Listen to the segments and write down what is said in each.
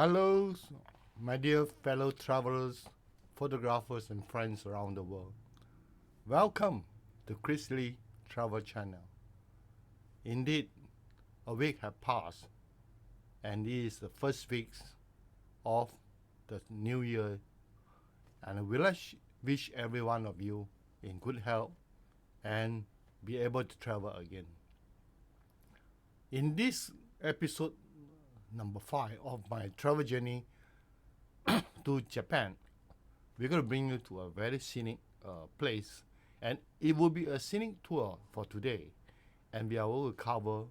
Hello, my dear fellow travelers, photographers, and friends around the world. Welcome to Chris Lee Travel Channel. Indeed, a week has passed, and this is the first week of the new year, and I wish every one of you in good health and be able to travel again. In this episode number 5 of my travel journey to Japan, we're going to bring you to a very scenic place, and it will be a scenic tour for today. And we are going to cover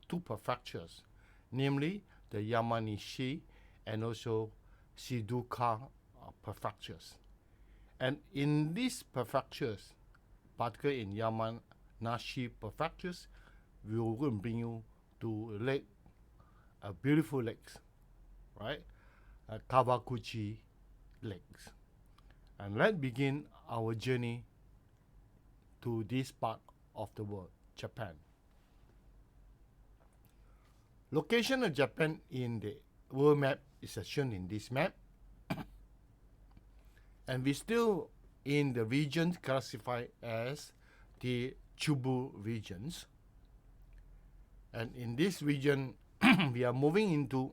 two prefectures, namely the Yamanashi and also Shizuoka prefectures. And in these prefectures, particularly in Yamanashi prefectures, we will going to bring you to a beautiful lakes, right? Kawaguchi Lakes. And let's begin our journey to this part of the world, Japan. Location of Japan in the world map is shown in this map. And we're still in the regions classified as the Chubu regions. And in this region, we are moving into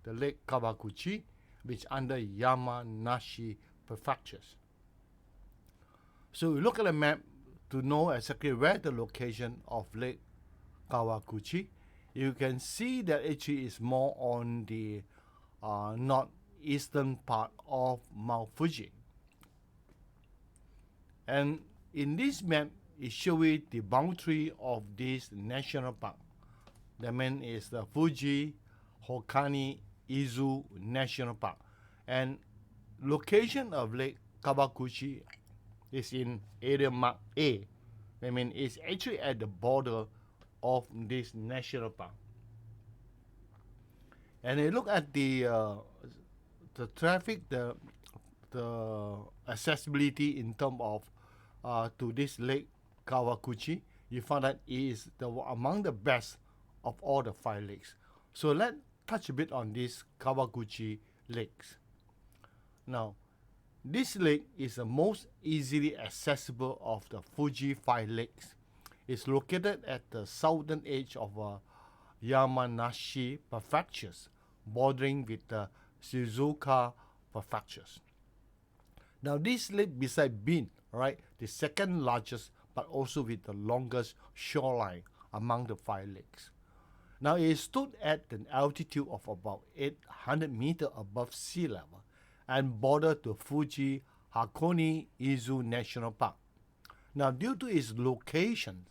the Lake Kawaguchi, which under Yamanashi prefectures. So we look at the map to know exactly where the location of Lake Kawaguchi. You can see that actually is more on the northeastern part of Mount Fuji. And in this map, it shows you the boundary of this national park. That means is the Fuji Hokani Izu National Park. And location of Lake Kawaguchi is in area mark A. I mean, it's actually at the border of this national park. And you look at the traffic, the accessibility in terms of to this Lake Kawaguchi, you find that it is among the best of all the 5 lakes. So let's touch a bit on these Kawaguchi lakes. Now, this lake is the most easily accessible of the Fuji 5 lakes. It's located at the southern edge of Yamanashi prefectures, bordering with the Shizuoka prefectures. Now, this lake, beside being the second largest, but also with the longest shoreline among the 5 lakes. Now, it stood at an altitude of about 800 meters above sea level and bordered to Fuji Hakone Izu National Park. Now, due to its location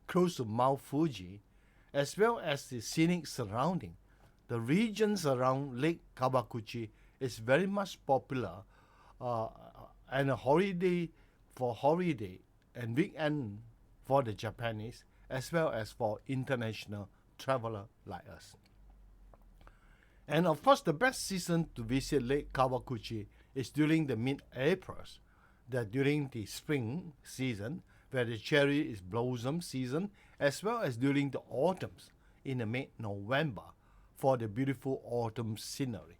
close to Mount Fuji, as well as the scenic surrounding, the regions around Lake Kawaguchi is very much popular and a holiday and weekend for the Japanese, as well as for international traveler like us. And of course, the best season to visit Lake Kawaguchi is during the mid-April, that during the spring season, where the cherry is blossom season, as well as during the autumns in the mid-November for the beautiful autumn scenery.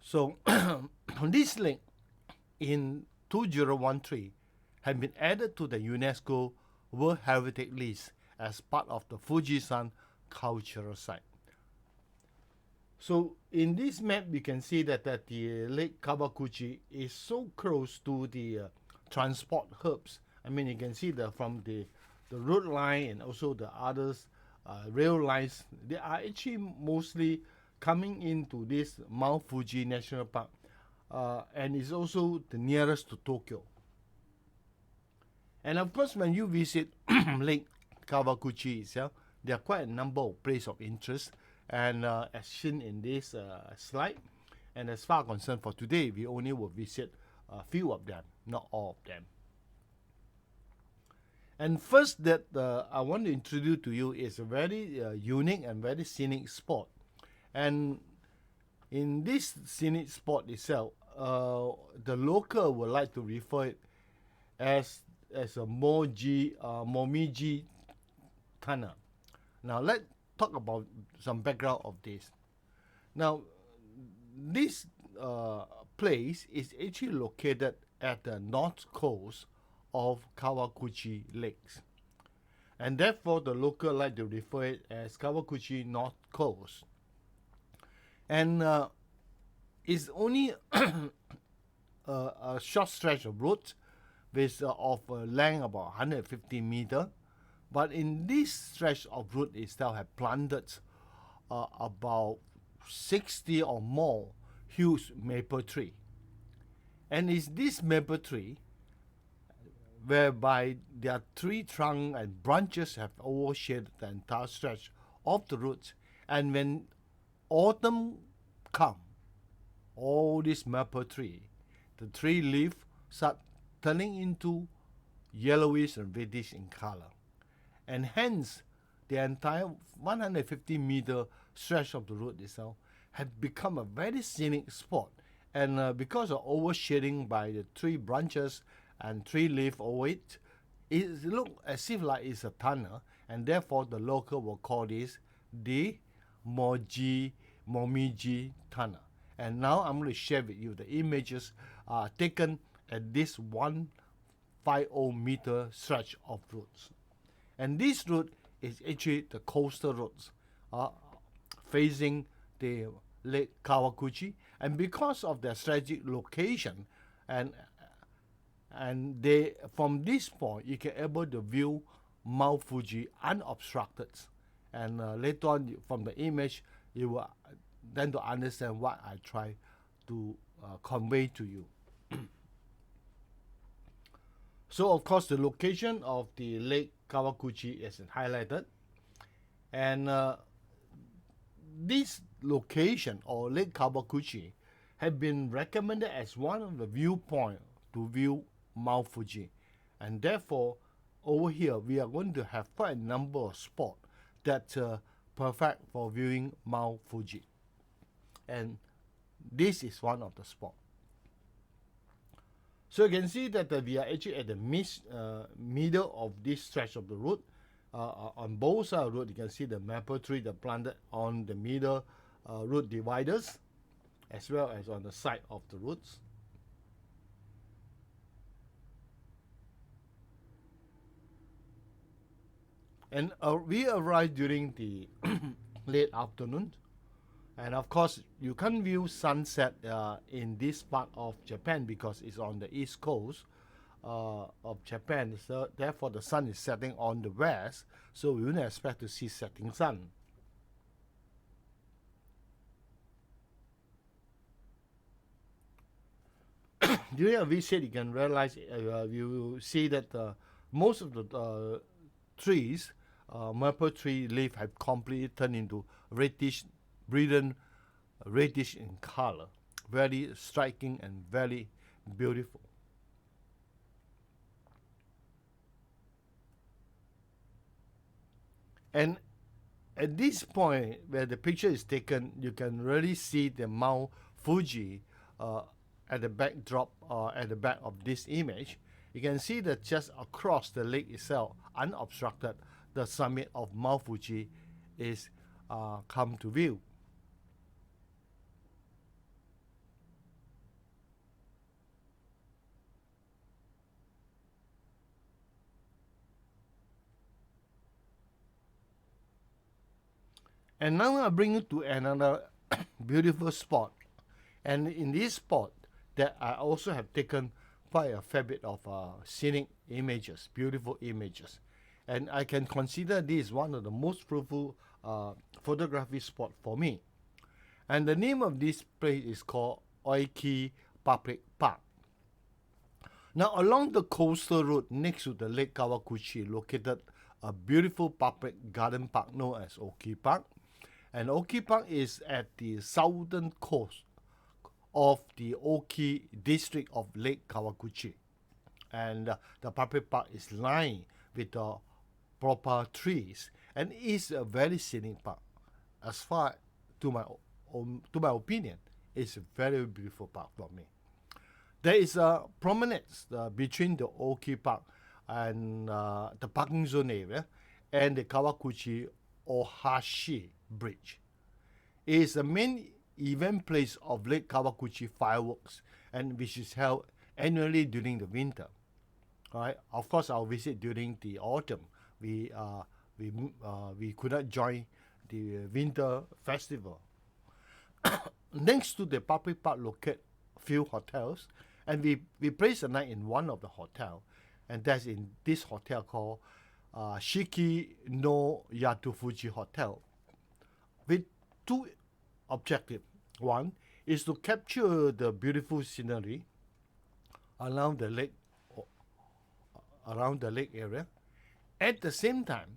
So, this lake in 2013 had been added to the UNESCO World Heritage List as part of the Fujisan cultural site. So in this map, you can see that the Lake Kawaguchi is so close to the transport hubs. I mean, you can see from the road line and also the others rail lines. They are actually mostly coming into this Mount Fuji National Park, and it's also the nearest to Tokyo. And of course, when you visit Lake Kawaguchi itself, there are quite a number of places of interest, and as seen in this slide. And as far as concerned for today, we only will visit a few of them, not all of them. And first that I want to introduce to you is a very unique and very scenic spot. And in this scenic spot itself, the local would like to refer it as a Momiji Tunnel. Now let's talk about some background of this. Now, this place is actually located at the north coast of Kawaguchi Lakes, and therefore the local like to refer it as Kawaguchi North Coast. And it's only a short stretch of road with of a length about 150 meter, but in this stretch of road itself have planted about 60 or more huge maple tree. And it's this maple tree whereby their tree trunk and branches have overshadowed the entire stretch of the roots. And when autumn come, all this maple tree, the tree leaf start turning into yellowish and reddish in color. And hence, the entire 150-meter stretch of the road itself had become a very scenic spot. And because of overshading by the tree branches and tree leaf over it, it looks as if like it's a tunnel, and therefore the local will call this the Momiji Tunnel. And now I'm going to share with you the images taken at this 150-meter stretch of roads. And this route is actually the coastal roads facing the Lake Kawaguchi, and because of their strategic location, and they from this point you can able to view Mount Fuji unobstructed, and later on from the image you will then to understand what I try to convey to you. So of course the location of the Lake Kawaguchi is highlighted, and this location or Lake Kawaguchi have been recommended as one of the viewpoints to view Mount Fuji, and therefore over here we are going to have quite a number of spots that perfect for viewing Mount Fuji, and this is one of the spots. So you can see that we are actually at the middle of this stretch of the road. On both sides of the road, you can see the maple tree that planted on the middle road dividers, as well as on the side of the roads. And we arrived during the late afternoon. And of course, you can't view sunset in this part of Japan because it's on the east coast of Japan. So therefore, the sun is setting on the west, so we wouldn't expect to see setting sun. During a visit, you can realize you see that most of the trees, maple tree leaf, have completely turned into reddish, brilliant reddish in color, very striking and very beautiful. And at this point where the picture is taken, you can really see the Mount Fuji at the backdrop at the back of this image. You can see that just across the lake itself, unobstructed, the summit of Mount Fuji is come to view. And now I bring you to another beautiful spot. And in this spot, that I also have taken quite a fair bit of scenic images, beautiful images. And I can consider this one of the most fruitful photography spot for me. And the name of this place is called Oiki Public Park. Now, along the coastal road next to the Lake Kawaguchi, located a beautiful public garden park known as Oki Park. And Oki Park is at the southern coast of the Oki district of Lake Kawaguchi. And the public park is lined with proper trees, and is a very scenic park. As far to my opinion, it's a very beautiful park for me. There is a promenade between the Oki Park and the parking zone area and the Kawaguchi Ohashi Bridge. It is the main event place of Lake Kawaguchi fireworks, and which is held annually during the winter. All right. Of course, our visit during the autumn, we we could not join the winter festival. Next to the public park, locate few hotels, and we placed a night in one of the hotel, and that's in this hotel called Shiki no Yatufuji Hotel, with two objectives. One is to capture the beautiful scenery around the lake, around the lake area. At the same time,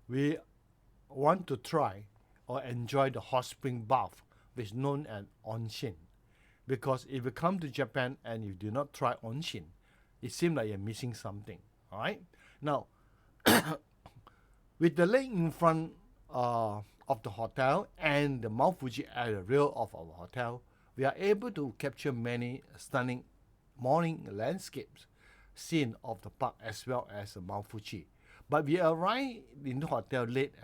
we want to try or enjoy the hot spring bath, which is known as onsen. Because if you come to Japan and you do not try onsen, it seems like you're missing something. All right. Now, with the lake in front of the hotel and the Mount Fuji at the rear of our hotel, we are able to capture many stunning morning landscapes seen of the park as well as Mount Fuji. But we arrived in the hotel late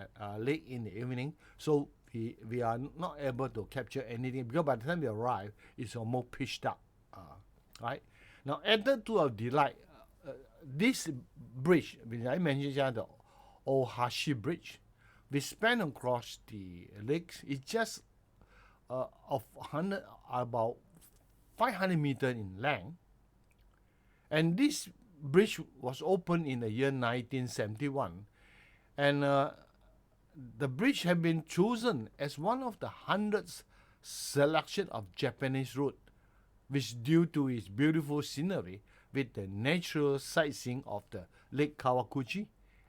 in the evening, so we are not able to capture anything because by the time we arrive, it's almost pitch dark. Right now, added to our delight, this bridge, which I mentioned here, the Ohashi Bridge, we span across the lakes. It's just of about 500 meters in length, and this bridge was opened in the year 1971, and the bridge had been chosen as one of the hundreds selection of Japanese route, which due to its beautiful scenery with the natural sightseeing of the Lake Kawaguchi,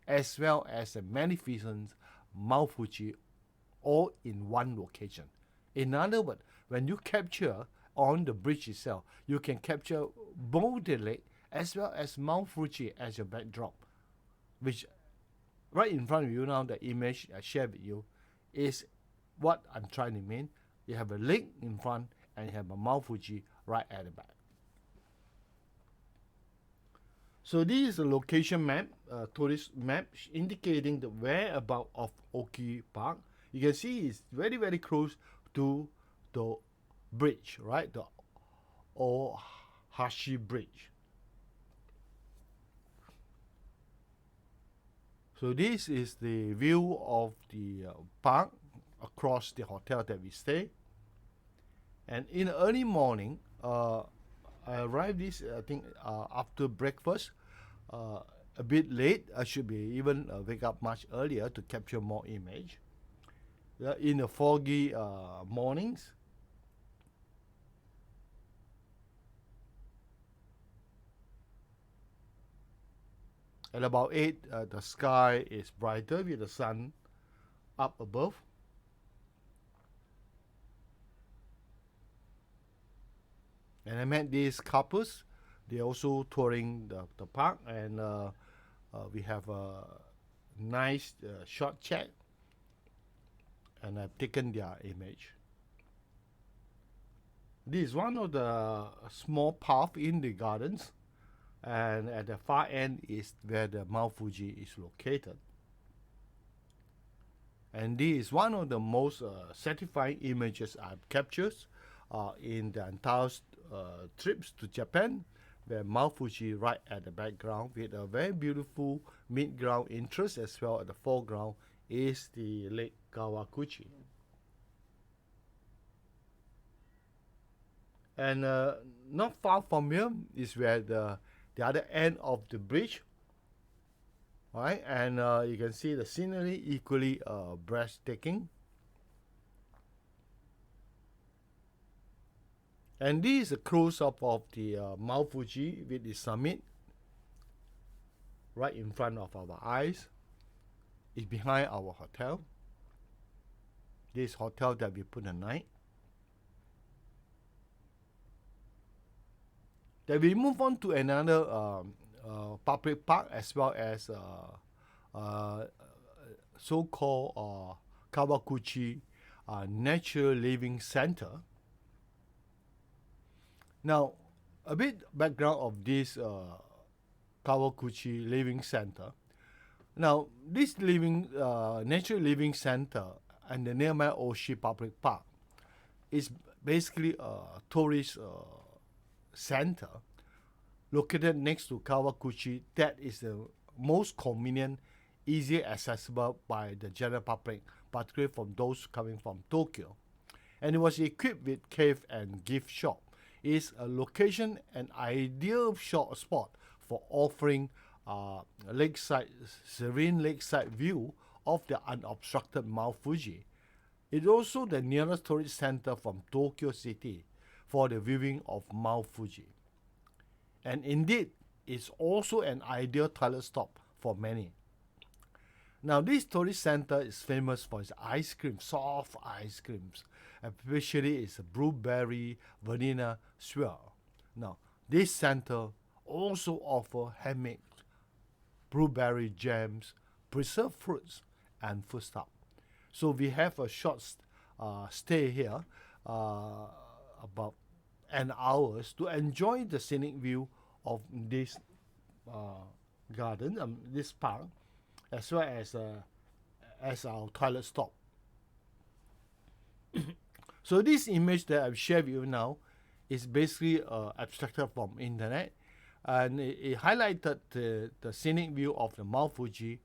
as well as the magnificent Mount Fuji, all in one location. In other words, when you capture on the bridge itself, you can capture both the lake as well as Mount Fuji as your backdrop, which right in front of you now, the image I shared with you, is what I'm trying to mean. You have a lake in front and you have a Mount Fuji right at the back. So this is a location map, tourist map indicating the whereabouts of Oki Park. You can see it's very, very close to the bridge, right? The Ohashi Bridge. So this is the view of the park across the hotel that we stay. And in the early morning, I arrived this, I think, after breakfast, a bit late. I should be even wake up much earlier to capture more image. In the foggy mornings, at about 8, the sky is brighter with the sun up above. And I met these couples. They're also touring the park, and we have a nice short chat, and I've taken their image. This is one of the small path in the gardens, and at the far end is where the Mount Fuji is located. And this is one of the most satisfying images I've captured in the entire trips to Japan, where Mount Fuji right at the background with a very beautiful mid-ground interest, as well as the foreground is the Lake Kawaguchi. And not far from here is where the other end of the bridge, right? And you can see the scenery equally breathtaking. And this is a close-up of the Mount Fuji with the summit right in front of our eyes. It's behind our hotel. This hotel that we put a night. Then we move on to another public park, as well as so-called Kawaguchi Natural Living Center. Now, a bit background of this Kawaguchi Living Center. Now, this natural living center and the nearby Oshi Public Park, is basically a tourist center located next to Kawaguchi that is the most convenient, easy accessible by the general public, particularly from those coming from Tokyo. And it was equipped with cave and gift shop. It is a location an ideal short spot for offering lakeside, serene lakeside view of the unobstructed Mount Fuji. It is also the nearest tourist center from Tokyo City for the viewing of Mount Fuji. And indeed, it's also an ideal toilet stop for many. Now, this tourist center is famous for its ice cream, soft ice creams, especially its blueberry vanilla swirl. Now, this center also offers handmade blueberry jams, preserved fruits, and food stuff. So we have a short stay here, about an hour, to enjoy the scenic view of this garden, this park, as well as our toilet stop. So this image that I've shared with you now is basically abstracted from internet, and it highlighted the scenic view of the Mount Fuji,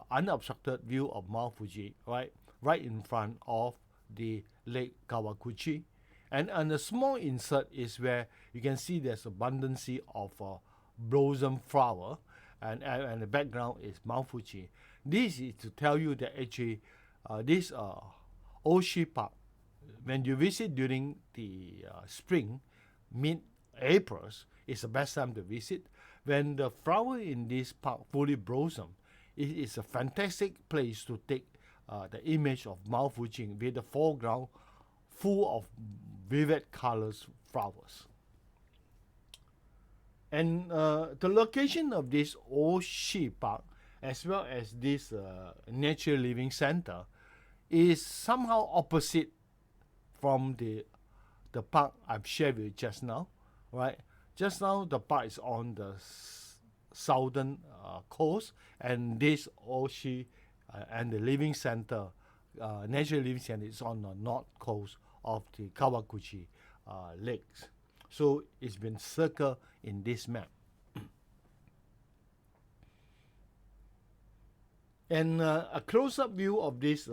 unobstructed view of Mount Fuji, right in front of the Lake Kawaguchi. And a small insert is where you can see there's abundance of blossom flower, and the background is Mount Fuji. This is to tell you that actually this Oshi Park, when you visit during the spring, mid-April, is the best time to visit. When the flower in this park fully blossom, it is a fantastic place to take the image of Mount Fuji with the foreground full of vivid colors flowers. And the location of this Oshi Park, as well as this Nature Living Center, is somehow opposite from the park I've shared with you just now, right? Just now the park is on the southern coast, and this Oshi and the Living Center, Nature Living Center, is on the north coast of the Kawaguchi lakes. So it's been circled in this map. And a close-up view of these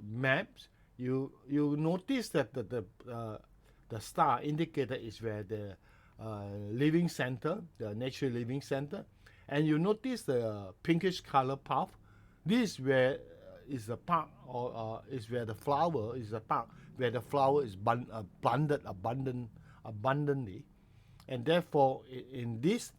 maps, you notice that the star indicator is where the living center, the Nature Living Center, and you notice the pinkish color path. This is where is the park, or is where the flower is the park where the flower is planted abundantly, and therefore in this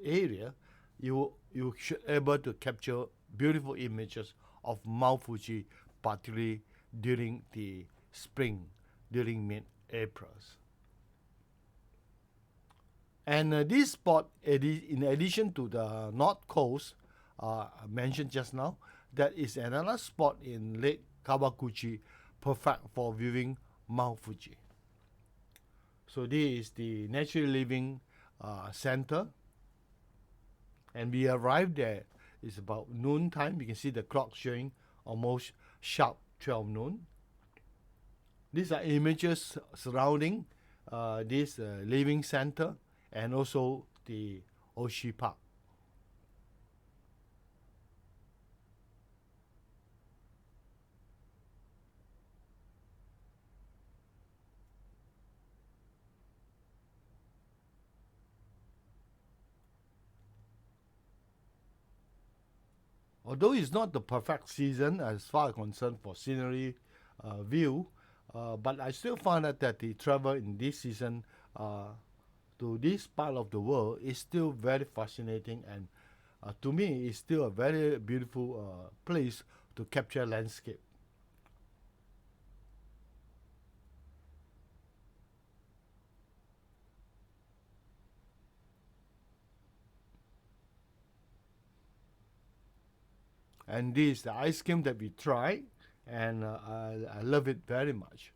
area you should be able to capture beautiful images of Mount Fuji, particularly during the spring, during mid-April. And this spot, in addition to the north coast I mentioned just now, that is another spot in Lake Kawaguchi, perfect for viewing Mount Fuji. So this is the Nature Living Center, and we arrived there. It's about noon time. You can see the clock showing almost sharp 12 noon. These are images surrounding this living center and also the Oshi Park. Although it's not the perfect season as far as concerned for scenery view, but I still find that the travel in this season to this part of the world is still very fascinating, and to me it's still a very beautiful place to capture landscape. And this is the ice cream that we tried, and I love it very much.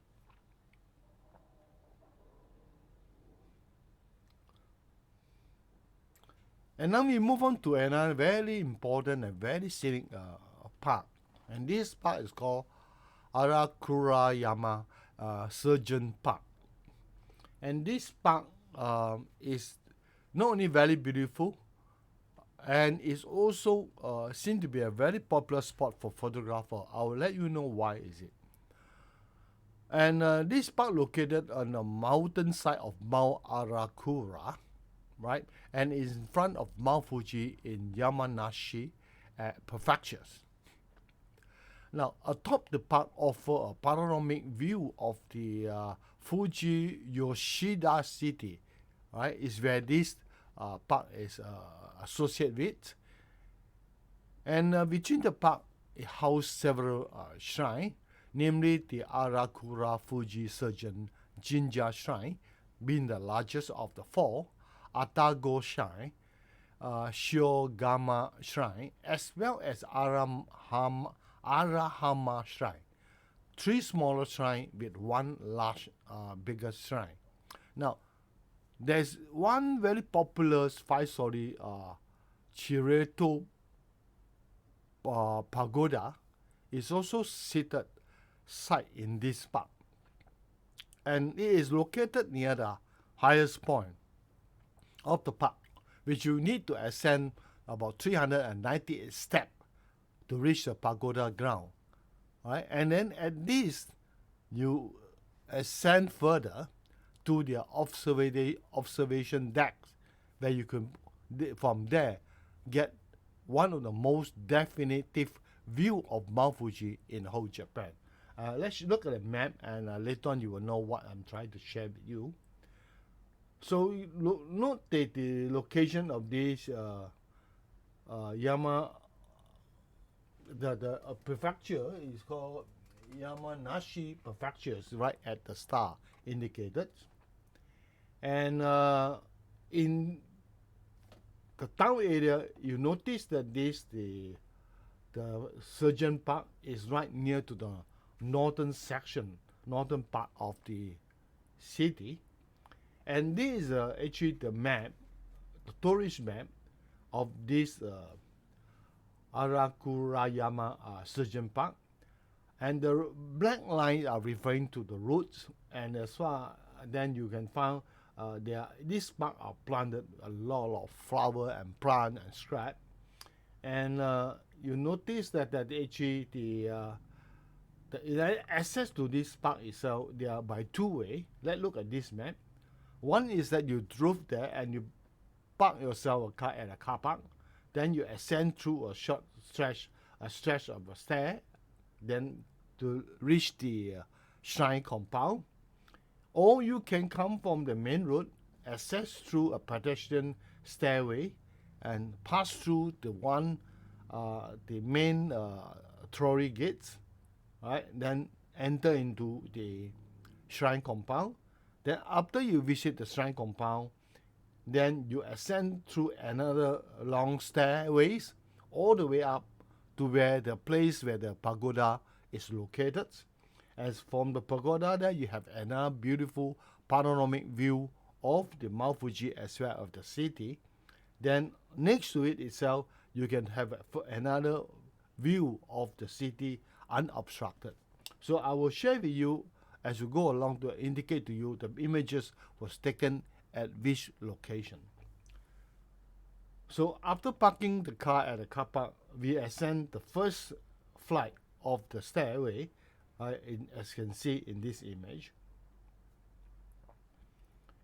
And now we move on to another very important and very scenic park. And this park is called Arakurayama Surgeon Park. And this park is not only very beautiful, and is also seen to be a very popular spot for photographer. I will let you know why is it. And this park located on the mountain side of Mount Arakura, right, and is in front of Mount Fuji in Yamanashi prefectures. Now, atop the park offer a panoramic view of the Fuji Yoshida City, right, is where this park is associated with. And between the park, it houses several shrines, namely the Arakura Fuji Surgeon Jinja Shrine, being the largest of the four, Atago Shrine, Shiogama Shrine, as well as Arahama Shrine. Three smaller shrines with one large, bigger shrine. Now, there's one very popular five-story Chireto pagoda is also seated site in this park, and it is located near the highest point of the park, which you need to ascend about 398 steps to reach the pagoda ground, right? And then at this, you ascend further to the observation decks, where you can from there get one of the most definitive view of Mount Fuji in whole Japan. Let's look at the map, and later on you will know what I'm trying to share with you. So note that the location of this the prefecture is called Yamanashi Prefecture, right at the star indicated. And in the town area, you notice that the Surgeon Park is right near to the northern part of the city. And this is actually the map, the tourist map of this Arakurayama Surgeon Park. And the black lines are referring to the routes, and as far then you can find this park are planted a lot of flower and plant and scrap. And you notice that actually the access to this park itself, they are by two way. Let's look at this map. One is that you drove there and you park yourself a car at a car park, then you ascend through a short stretch of a stair, then to reach the shrine compound. Or you can come from the main road, access through a pedestrian stairway, and pass through the main Torii gates, right? Then enter into the shrine compound. Then after you visit the shrine compound, then you ascend through another long stairways all the way up to where the place where the pagoda is located. As from the pagoda there, you have another beautiful panoramic view of the Mount Fuji as well as the city. Then next to it itself, you can have another view of the city unobstructed. So I will share with you as we go along to indicate to you the images was taken at which location. So after parking the car at the car park, we ascend the first flight of the stairway, as you can see in this image.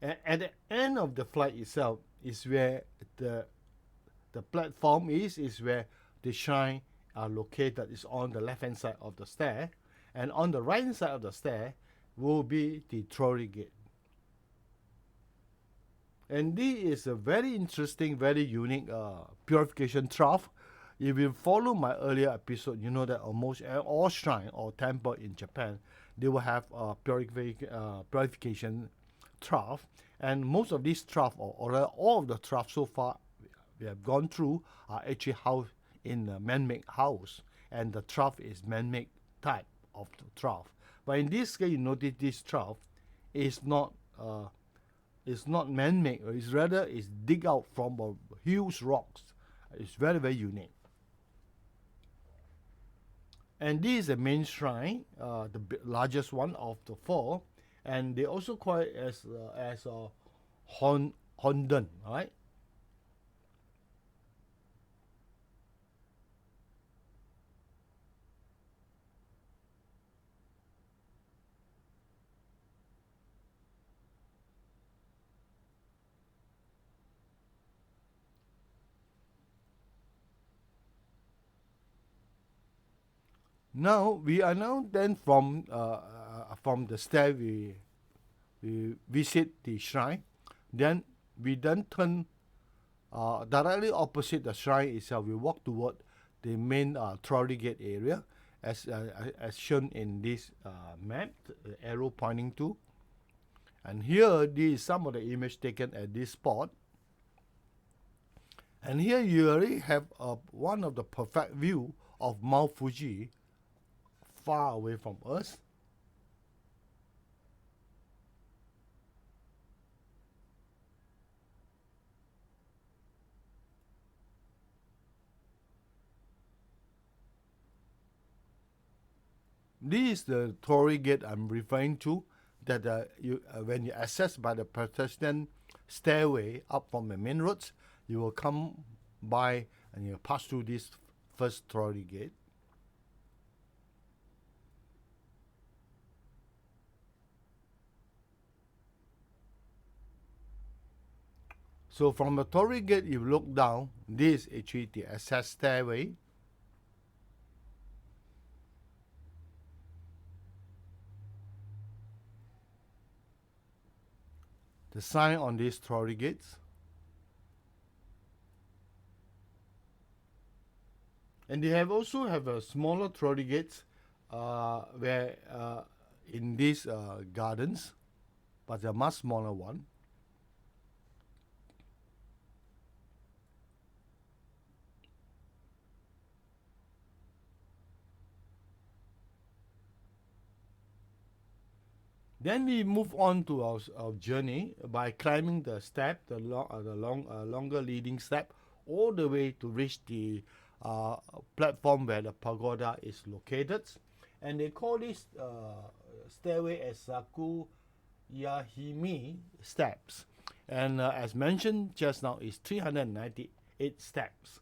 At the end of the flight itself is where the platform is where the shrine are located. It's on the left hand side of the stair, and on the right hand side of the stair will be the Torii gate. And this is a very interesting, very unique purification trough. If you follow my earlier episode, you know that almost all shrine or temple in Japan, they will have a purification trough. And most of these trough, or all of the troughs so far we have gone through, are actually housed in a man-made house. And the trough is man-made type of the trough. But in this case, you notice this trough is not man-made. It's rather is dig out from a huge rocks. It's very, very unique. And this is the main shrine, the largest one of the four, and they also call it as Honden, right? Now we are now then from the stair we visit the shrine, then we then turn directly opposite the shrine itself. We walk toward the main trolley gate area, as shown in this map, the arrow pointing to. And here, this is some of the image taken at this spot. And here you already have one of the perfect view of Mount Fuji far away from us. This is the Torii Gate I'm referring to, that when you access by the pedestrian stairway up from the main roads, you will come by and you pass through this first Torii Gate. So from the Torii Gate, you look down, this is actually the access stairway. The sign on these Torii Gates. And they also have a smaller Torii Gates where in these gardens, but a much smaller one. Then we move on to our journey by climbing the step, the longer leading step, all the way to reach the platform where the pagoda is located. And they call this stairway as Saku Yahimi steps. And as mentioned just now, it's 398 steps.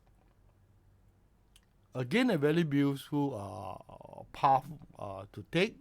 Again, a very beautiful path to take.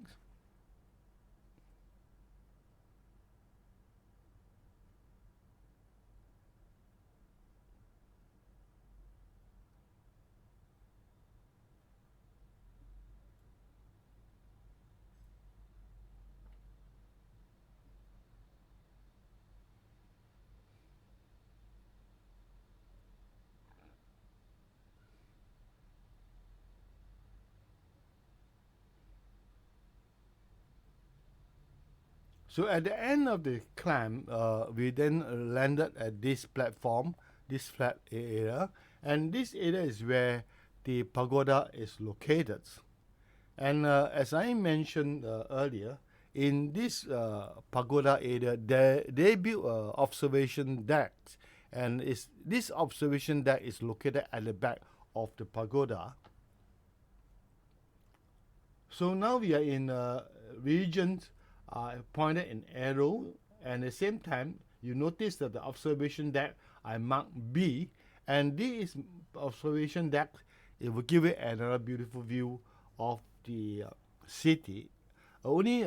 So at the end of the climb, we then landed at this platform, this flat area, and this area is where the pagoda is located. And as I mentioned earlier, in this pagoda area, they built observation decks, and this observation deck is located at the back of the pagoda. So now we are in regions pointed in arrow, and at the same time, you notice that the observation deck I marked B, and this observation deck, it will give you another beautiful view of the city. Only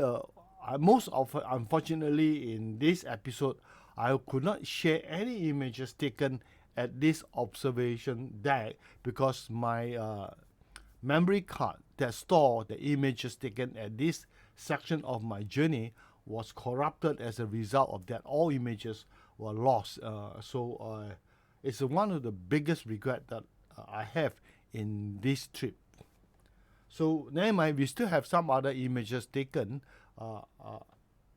most often, unfortunately, in this episode, I could not share any images taken at this observation deck because my memory card that store the images taken at this section of my journey was corrupted as a result of that. All images were lost. So it's one of the biggest regret that I have in this trip. So never mind, we still have some other images taken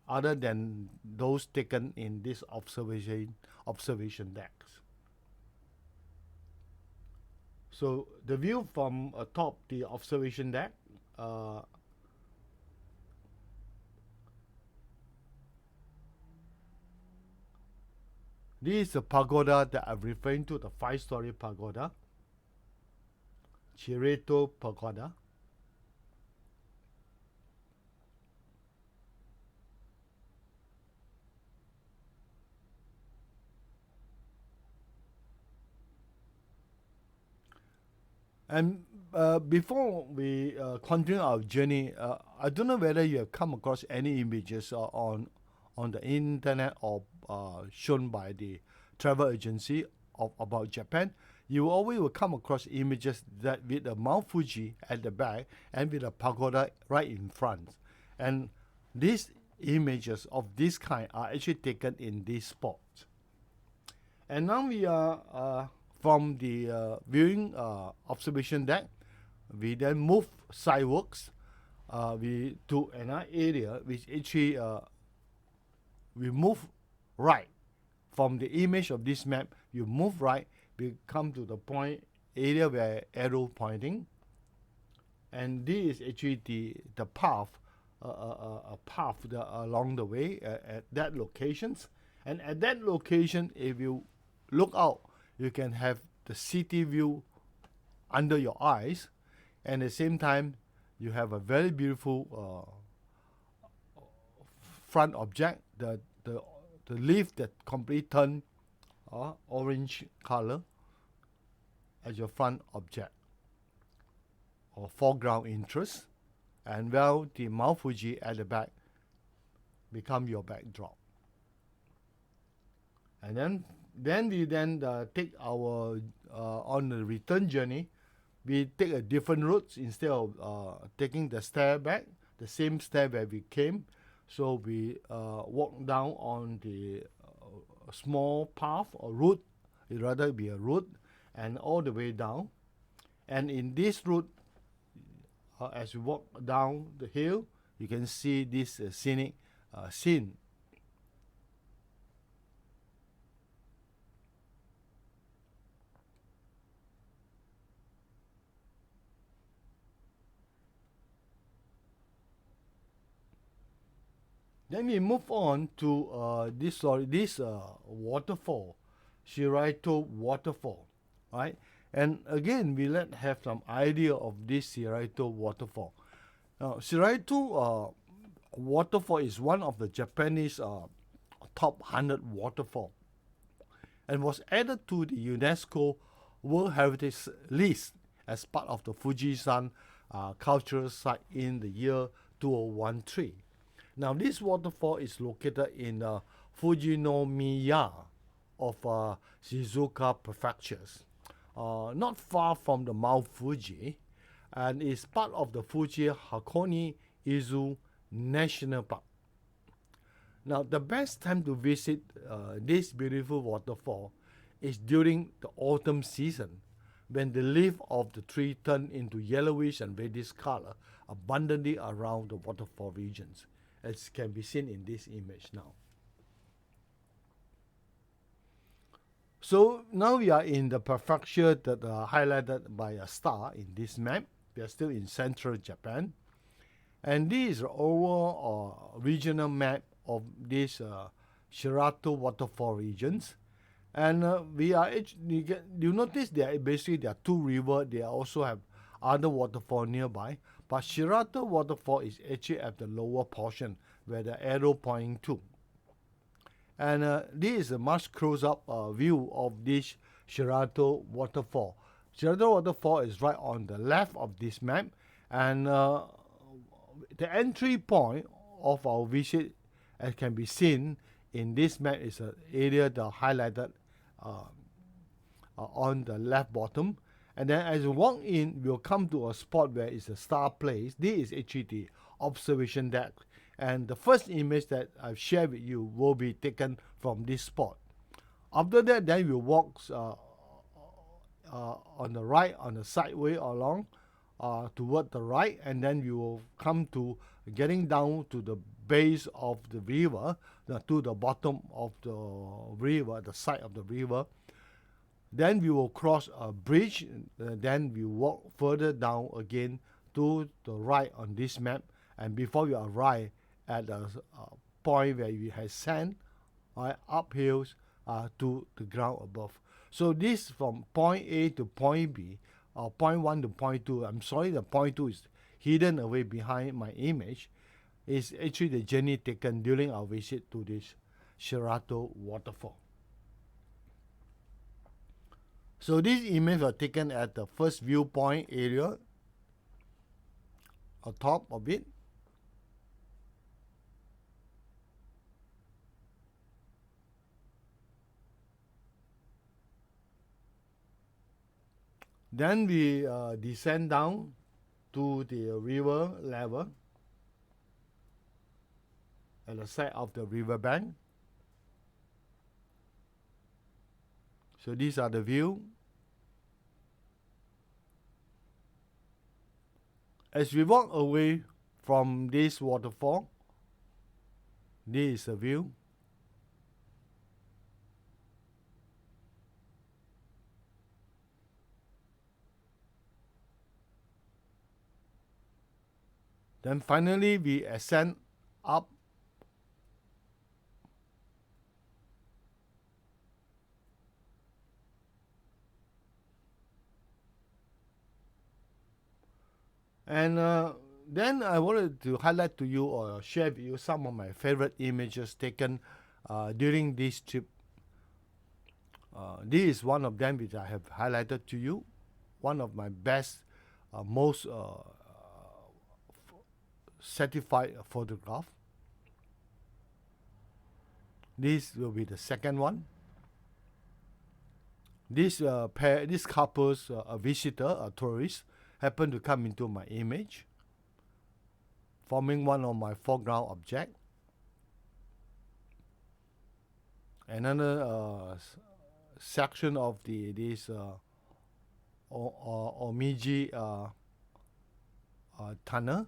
other than those taken in this observation decks. So the view from atop the observation deck, this is the pagoda that I'm referring to, the 5-story pagoda, Chireto Pagoda. And before we continue our journey, I don't know whether you have come across any images on the internet or shown by the travel agency about Japan. You always will come across images that with the Mount Fuji at the back and with a pagoda right in front. And these images of this kind are actually taken in this spot. And now we are from the viewing observation deck. We then move sidewards we to another area which actually we move right from the image of this map. You move right, we come to the point area where arrow pointing, and this is actually the path, a path along the way at that locations. And at that location, if you look out, you can have the city view under your eyes, and at the same time, you have a very beautiful front object, the leaf that completely turn orange color as your front object or foreground interest, and well, the Mount Fuji at the back become your backdrop. And then we take our on the return journey, we take a different route instead of taking the stair back, the same stair where we came. So we walk down on the small path or route, it rather be a route, and all the way down. And in this route, as you walk down the hill, you can see this scenic scene. Then we move on to this waterfall, Shiraito waterfall, right? And again, we let have some idea of this Shiraito waterfall. Now, Shiraito waterfall is one of the Japanese top 100 waterfall, and was added to the UNESCO World Heritage List as part of the Fujisan cultural site in the year 2013. Now, this waterfall is located in Fujinomiya of Shizuoka Prefectures, not far from the Mount Fuji, and is part of the Fuji Hakone Izu National Park. Now, the best time to visit this beautiful waterfall is during the autumn season, when the leaf of the tree turn into yellowish and reddish color abundantly around the waterfall regions, as can be seen in this image now. So now we are in the prefecture that highlighted by a star in this map. We are still in central Japan, and this is overall regional map of this Shirato waterfall regions. And you notice there are two rivers. They also have other waterfall nearby, but Shirato waterfall is actually at the lower portion where the arrow pointing to. And this is a much close-up view of this Shirato waterfall. Shirato waterfall is right on the left of this map, and the entry point of our visit, as can be seen in this map, is an area that highlighted on the left bottom. And then as you walk in, we'll come to a spot where it's a star place. This is actually the observation deck. And the first image that I've shared with you will be taken from this spot. After that, then we'll walk on the right, on the sideway along toward the right, and then we will come to getting down to the base of the river, to the bottom of the river, the side of the river. Then we will cross a bridge, then we walk further down again to the right on this map, and before we arrive at a point where we have sand up hills to the ground above. So this from point A to point B, or point 1 to point 2, I'm sorry, the point 2 is hidden away behind my image, is actually the journey taken during our visit to this Shirato waterfall. So these images were taken at the first viewpoint area, on top of it. Then we descend down to the river level at the side of the river bank. So these are the view. As we walk away from this waterfall, this is the view. Then finally we ascend up and then I wanted to highlight to you or share with you some of my favorite images taken during this trip. This is one of them which I have highlighted to you. One of my best, most certified photograph. This will be the second one. This couple's a visitor, a tourist, happened to come into my image, forming one of my foreground object. Another section of this Omiji tunnel.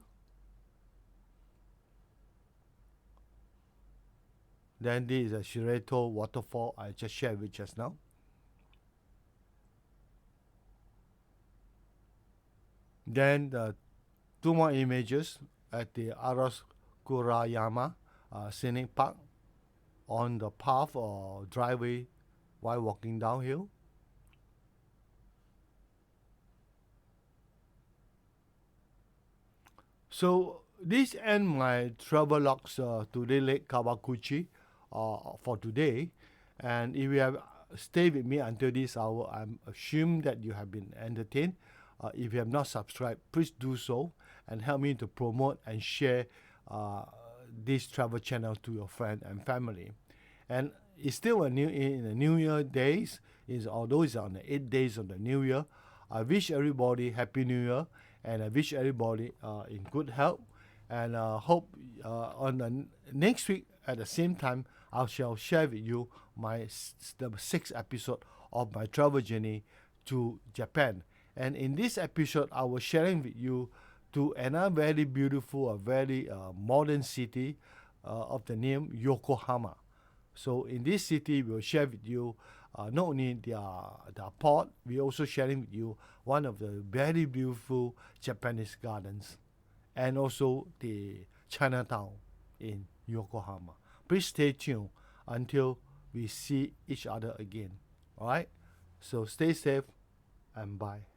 Then this is a Shireto waterfall I just shared with just now. Then the two more images at the Araskurayama Scenic Park on the path or driveway while walking downhill. So this ends my travel logs to the Lake Kawaguchi for today. And if you have stayed with me until this hour, I'm assume that you have been entertained. If you have not subscribed, please do so and help me to promote and share this travel channel to your friend and family. And it's still in the New Year days. Although it's on the 8 days of the New Year, I wish everybody Happy New Year, and I wish everybody in good health. And hope on the next week at the same time, I shall share with you the 6th episode of my travel journey to Japan. And in this episode, I was sharing with you to another very beautiful, very modern city of the name Yokohama. So in this city, we'll share with you not only their port, we're also sharing with you one of the very beautiful Japanese gardens and also the Chinatown in Yokohama. Please stay tuned until we see each other again. All right? So stay safe and bye.